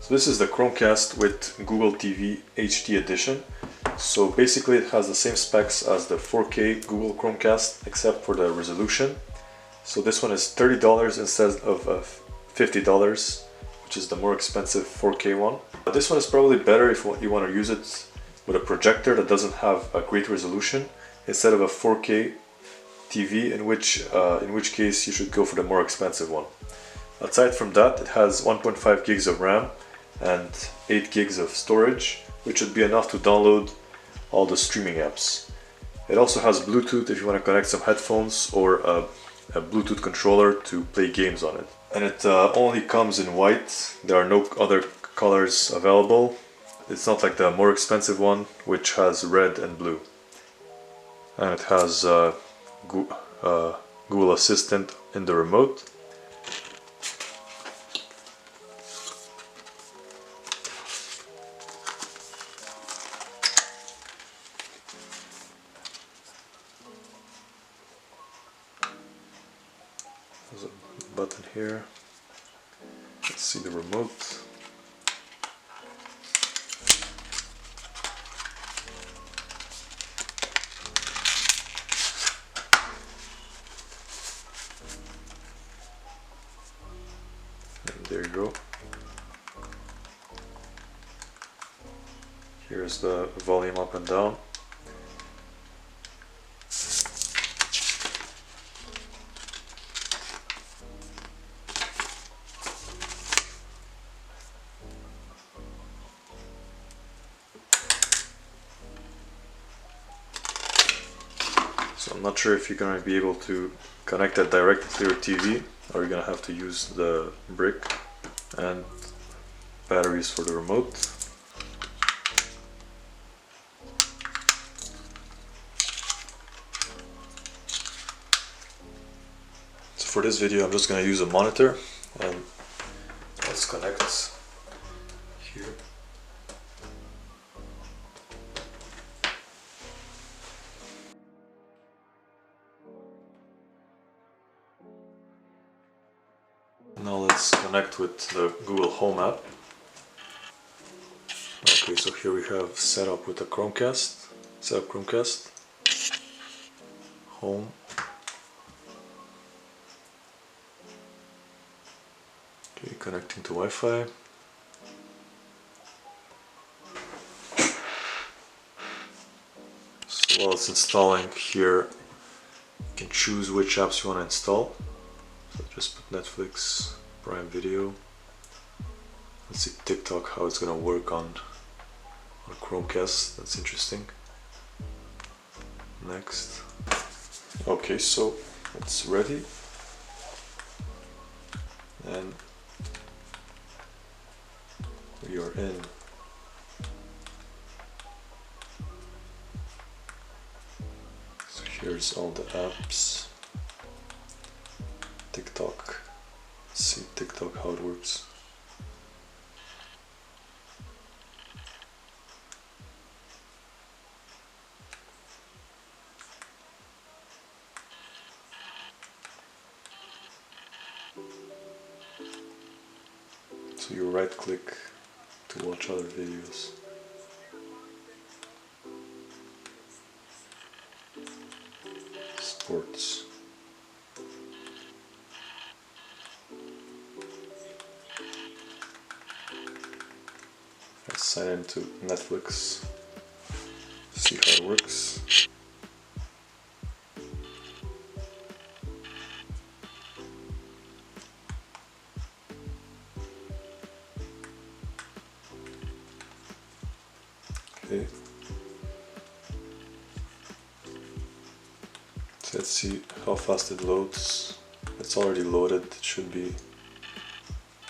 So this is the Chromecast with Google TV HD edition. So basically it has the same specs as the 4K Google Chromecast except for the resolution. So this one is $30 instead of $50, which is the more expensive 4K one. But this one is probably better if you want to use it with a projector that doesn't have a great resolution instead of a 4K TV, in which case you should go for the more expensive one. Aside from that, it has 1.5 gigs of RAM and 8 gigs of storage, which should be enough to download all the streaming apps. It also has Bluetooth if you want to connect some headphones or a Bluetooth controller to play games on it. And it only comes in white. There are no other colors available. It's not like the more expensive one, which has red and blue. And it has Google Assistant in the remote. There's a button here. Let's see the remote. And there you go. Here's the volume up and down. So I'm not sure if you're going to be able to connect that directly to your TV, or you're going to have to use the brick and batteries for the remote. So for this video I'm just going to use a monitor, and let's connect here. Now let's connect with the Google Home app. Okay, so here we have setup with the Chromecast. Setup Chromecast. Home. Okay, connecting to Wi-Fi. So while it's installing here, you can choose which apps you want to install. So just put Netflix, Prime Video. Let's see TikTok, how it's gonna work on Chromecast. That's interesting. Next. Okay, so it's ready. And we are in. So here's all the apps. TikTok. Let's see TikTok, how it works. So you right click to watch other videos. Sports. Let's sign into Netflix, see how it works. Okay. So let's see how fast it loads. It's already loaded, it should be,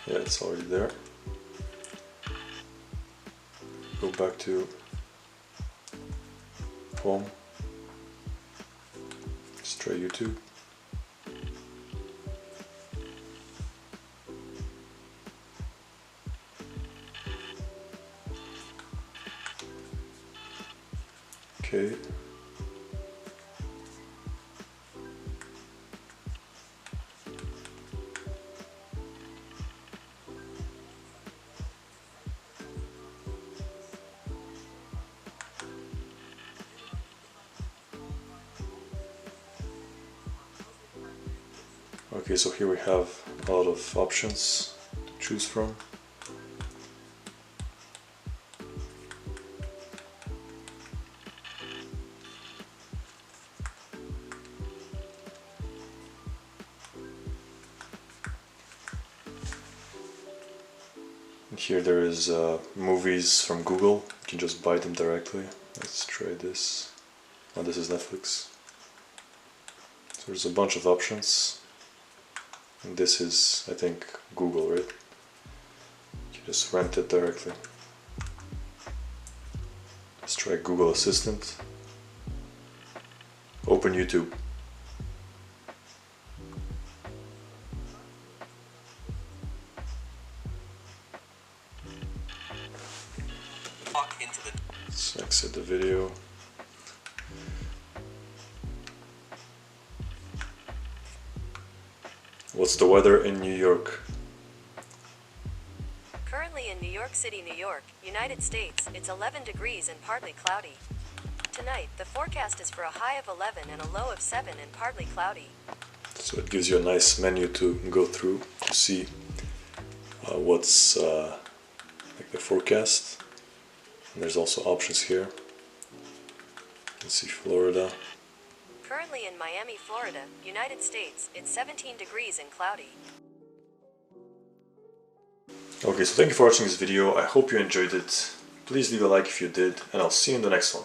yeah, it's already there. Go back to home, let's try YouTube. Okay. Okay, so here we have a lot of options to choose from. And here there is movies from Google. You can just buy them directly. Let's try this. Oh, this is Netflix. So there's a bunch of options. And this is, I think, Google, right? You just rent it directly. Let's try Google Assistant. Open YouTube. Let's exit the video. What's the weather in New York? Currently in New York City, New York, United States, it's 11 degrees and partly cloudy. Tonight, the forecast is for a high of 11 and a low of 7 and partly cloudy. So it gives you a nice menu to go through to see what's like the forecast. And there's also options here. You can see Florida. Currently in Miami, Florida, United States, it's 17 degrees and cloudy. Okay, so thank you for watching this video. I hope you enjoyed it. Please leave a like if you did, and I'll see you in the next one.